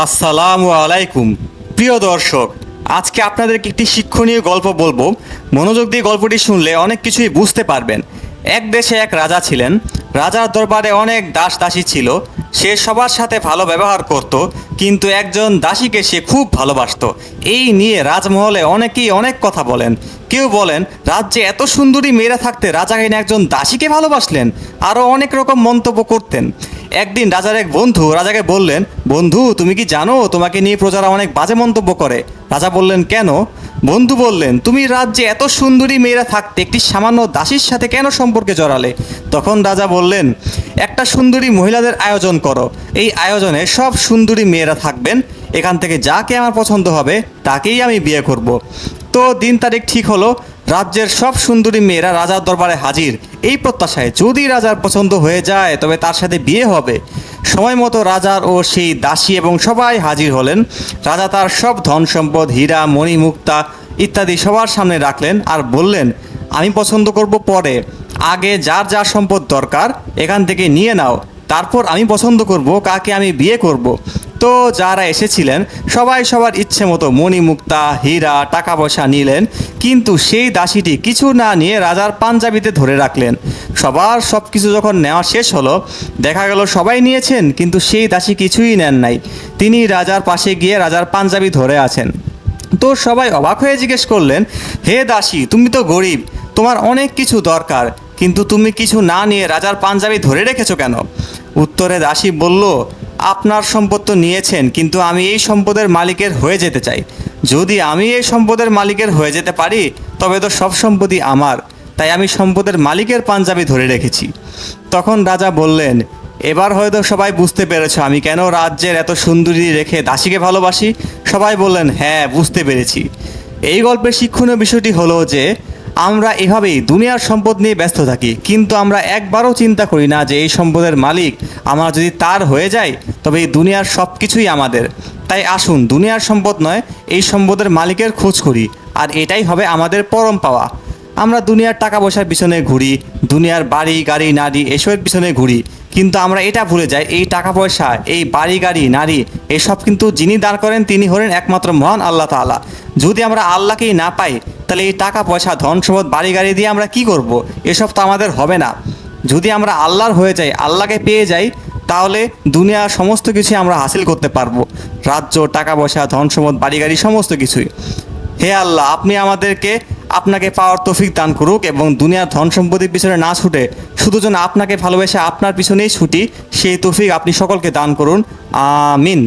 আসসালামু আলাইকুম প্রিয় দর্শক, আজকে আপনাদেরকে একটি শিক্ষণীয় গল্প বলবো। মনোযোগ দিয়ে গল্পটি শুনলে অনেক কিছুই বুঝতে পারবেন। এক দেশে এক রাজা ছিলেন। রাজার দরবারে অনেক দাস দাসী ছিল। সে সবার সাথে ভালো ব্যবহার করত, কিন্তু একজন দাসীকে সে খুব ভালোবাসতো। এই নিয়ে রাজমহলে অনেকেই অনেক কথা বলেন। কেউ বলেন, রাজ্যে এত সুন্দরী মেয়েরা থাকতে রাজা কিনা একজন দাসীকে ভালোবাসলেন। আরও অনেক রকম মন্তব্য করতেন। একদিন রাজার এক বন্ধু রাজাকে বললেন, বন্ধু, তুমি কি জানো তোমাকে নিয়ে প্রজারা অনেক বাজে মন্তব্য করে? রাজা বললেন, কেন? বন্ধু বললেন, তুমি রাজ্যে এত সুন্দরী মেয়েরা থাকতে একটি সামান্য দাসীর সাথে কেন সম্পর্কে জড়ালে? তখন রাজা বললেন, একটা সুন্দরী মহিলাদের আয়োজন করো। এই আয়োজনে সব সুন্দরী মেয়েরা থাকবেন। এখান থেকে যাকে আমার পছন্দ হবে তাকেই আমি বিয়ে করব। তো দিন তারিখ ঠিক হলো। রাজ্যের সব সুন্দরী মেয়েরা রাজার দরবারে হাজির, এই প্রত্যাশায় যদি রাজার পছন্দ হয়ে যায় তবে তার সাথে বিয়ে হবে। সময় মতো রাজার ও সেই দাসী এবং সবাই হাজির হলেন। রাজা তার সব ধন সম্পদ, হীরা, মণি, মুক্তা ইত্যাদি সবার সামনে রাখলেন আর বললেন, আমি পছন্দ করব পরে, আগে যার যা সম্পদ দরকার এখান থেকে নিয়ে নাও, তারপর আমি পছন্দ করব কাকে আমি বিয়ে করব। তো যারা এসেছিলেন সবাই সবার ইচ্ছে মতো মণি, মুক্তা, হীরা, টাকা পয়সা নিলেন, কিন্তু সেই দাসীটি কিছু না নিয়ে রাজার পাঞ্জাবিতে ধরে রাখলেন। সবার সব কিছু যখন নেওয়া শেষ হলো, দেখা গেল সবাই নিয়েছেন, কিন্তু সেই দাসী কিছুই নেন নাই। তিনি রাজার পাশে গিয়ে রাজার পাঞ্জাবি ধরে আছেন। তো সবাই অবাক হয়ে জিজ্ঞেস করলেন, হে দাসী, তুমি তো গরিব, তোমার অনেক কিছু দরকার, কিন্তু তুমি কিছু না নিয়ে রাজার পাঞ্জাবি ধরে রেখেছো কেন? উত্তরে দাসী বলল, আপনার সম্পদ তো নিয়েছেন, কিন্তু আমি এই সম্পদের মালিকের হয়ে যেতে চাই। যদি আমি এই সম্পদের মালিকের হয়ে যেতে পারি তবে তো সব সম্পত্তি আমার, তাই আমি সম্পদের মালিকের পাঞ্জাবি ধরে রেখেছি। তখন রাজা বললেন, এবার হয়তো সবাই বুঝতে পেরেছ আমি কেন রাজ্যের এত সুন্দরী রেখে দাসীকে ভালোবাসি। সবাই বললেন, হ্যাঁ, বুঝতে পেরেছি। এই গল্পের শিক্ষণীয় বিষয়টি হলো যে আমরা এভাবেই দুনিয়ার সম্পদ নিয়ে ব্যস্ত থাকি, কিন্তু আমরা একবারও চিন্তা করি না যে এই সম্পদের মালিক আমরা যদি তার হয়ে যাই তবে এই দুনিয়ার সব কিছুই আমাদের। তাই আসুন দুনিয়ার সম্পদ নয়, এই সম্পদের মালিকের খোঁজ করি, আর এটাই হবে আমাদের পরম পাওয়া। আমরা দুনিয়ার টাকা পয়সার পিছনে ঘুরি, দুনিয়ার বাড়ি গাড়ি নারী এসবের পিছনে ঘুরি, কিন্তু আমরা এটা ভুলে যাই এই টাকা পয়সা, এই বাড়ি গাড়ি নারী এসব কিন্তু যিনি দান করেন তিনি হলেন একমাত্র মহান আল্লাহ তাআলা। যদি আমরা আল্লাহকেই না পাই তাহলে এই টাকা পয়সা, ধন সম্পদ, বাড়ি গাড়ি দিয়ে আমরা কি করব? এসব তো আমাদের হবে না। যদি আমরা আল্লাহর হয়ে যাই, আল্লাহকে পেয়ে যাই, তাহলে দুনিয়ার সমস্ত কিছুই আমরা হাসিল করতে পারবো। রাজ্য, টাকা পয়সা, ধন সম্পদ, বাড়ি গাড়ি সমস্ত কিছুই। হে আল্লাহ, আপনি আমাদেরকে আপনাকে পাওয়ার তৌফিক দান করুক এবং দুনিয়ার ধন সম্পত্তির পিছনে না ছুটে শুধু যেন আপনাকে ভালোবেসে আপনার পিছনেই ছুটি, সেই তৌফিক আপনি সকলকে দান করুন। আমিন।